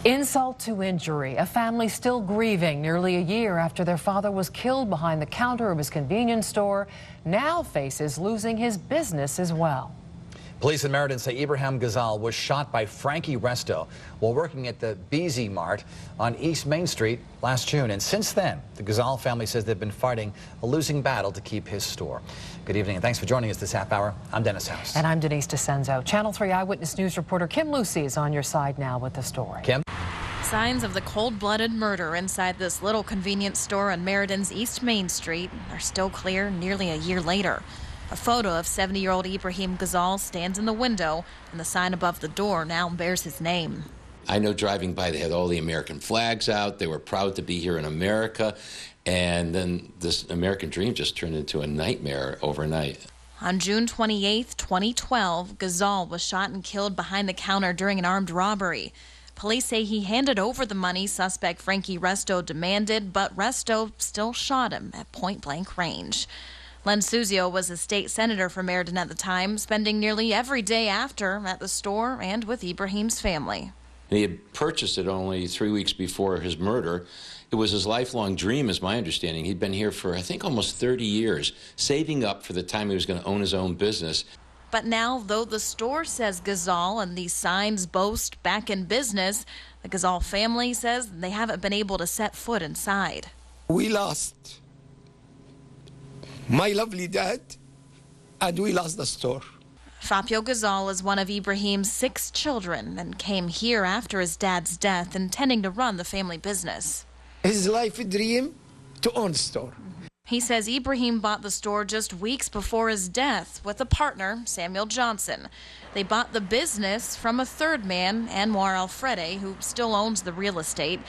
Insult to injury. A family still grieving nearly a year after their father was killed behind the counter of his convenience store now faces losing his business as well. Police in Meriden say Ibrahim Ghazal was shot by Frankie Resto while working at the BZ Mart on East Main Street last June. And since then, the Ghazal family says they've been fighting a losing battle to keep his store. Good evening and thanks for joining us this half hour. I'm Dennis House. And I'm Denise DeCenzo. Channel 3 Eyewitness News reporter Kim Lucy is on your side now with the story. Kim? Signs of the cold-blooded murder inside this little convenience store on Meriden's East Main Street are still clear nearly a year later. A photo of 70-year-old Ibrahim Ghazal stands in the window, and the sign above the door now bears his name. I know driving by, they had all the American flags out. They were proud to be here in America. And then this American dream just turned into a nightmare overnight. On June 28, 2012, Ghazal was shot and killed behind the counter during an armed robbery. Police say he handed over the money suspect Frankie Resto demanded, but Resto still shot him at point-blank range. Len Suzio was a state senator for Meriden at the time, spending nearly every day after at the store and with Ibrahim's family. He had purchased it only 3 weeks before his murder. It was his lifelong dream, is my understanding. He'd been here for, I think, almost 30 years, saving up for the time he was going to own his own business. But now, though the store says Ghazal and these signs boast back in business, the Ghazal family says they haven't been able to set foot inside. We lost my lovely dad, and we lost the store. Fabio Ghazal is one of Ibrahim's 6 children and came here after his dad's death, intending to run the family business. His life dream to own the store. He says Ibrahim bought the store just weeks before his death with a partner, Samuel Johnson. They bought the business from a third man, Anwar Alfrede, who still owns the real estate.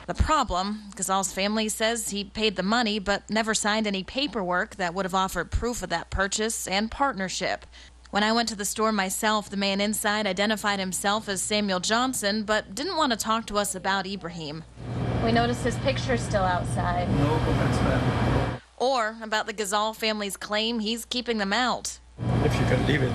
The problem, Ghazal's family says he paid the money but never signed any paperwork that would have offered proof of that purchase and partnership. When I went to the store myself, the man inside identified himself as Samuel Johnson but didn't want to talk to us about Ibrahim. We noticed his picture's still outside. No comments, ma'am. Or about the Ghazal family's claim he's keeping them out. If you can leave it.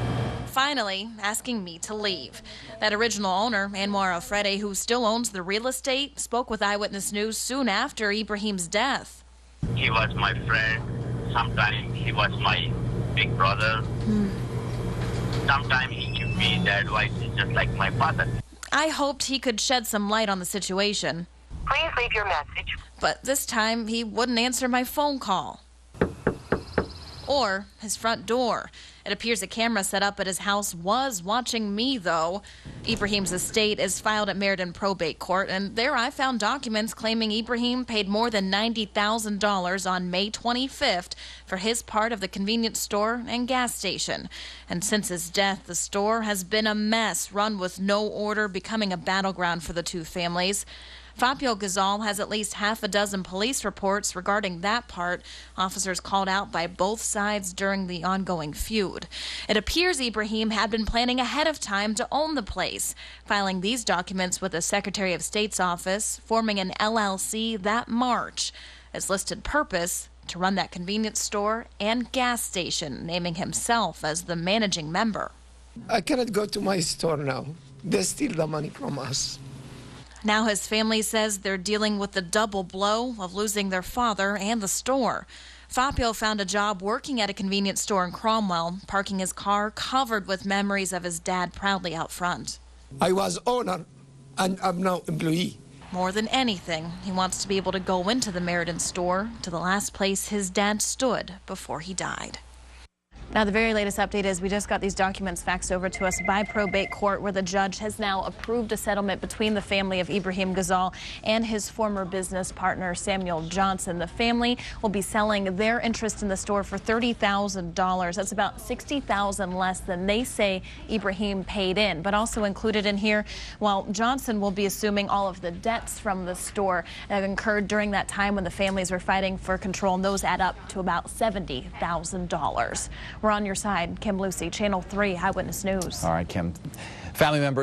Finally, asking me to leave. That original owner, Anwar Alfrede, who still owns the real estate, spoke with Eyewitness News soon after Ibrahim's death. He was my friend. Sometimes he was my big brother. Sometimes he gave me the advice just like my father. I hoped he could shed some light on the situation. Please leave your message. But this time, he wouldn't answer my phone call. Or his front door. It appears a camera set up at his house was watching me, though. Ibrahim's estate is filed at Meriden Probate Court, and there I found documents claiming Ibrahim paid more than $90,000 on May 25th for his part of the convenience store and gas station. And since his death, the store has been a mess, run with no order, becoming a battleground for the two families. Fabio Ghazal has at least half a dozen police reports regarding that part, officers called out by both sides during the ongoing feud. It appears Ibrahim had been planning ahead of time to own the place, filing these documents with the Secretary of State's office, forming an LLC that March. His listed purpose, to run that convenience store and gas station, naming himself as the managing member. I cannot go to my store now. They steal the money from us. Now his family says they're dealing with the double blow of losing their father and the store. Fabio found a job working at a convenience store in Cromwell, parking his car covered with memories of his dad proudly out front. I was owner, and I'm now employee. More than anything, he wants to be able to go into the Meriden store, to the last place his dad stood before he died. Now, the very latest update is we just got these documents faxed over to us by probate court, where the judge has now approved a settlement between the family of Ibrahim Ghazal and his former business partner, Samuel Johnson. The family will be selling their interest in the store for $30,000. That's about $60,000 less than they say Ibrahim paid in. But also included in here, while Johnson will be assuming all of the debts from the store that incurred during that time when the families were fighting for control, and those add up to about $70,000. We're on your side. Kim Lucy, Channel 3 Eyewitness News. All right, Kim. Family members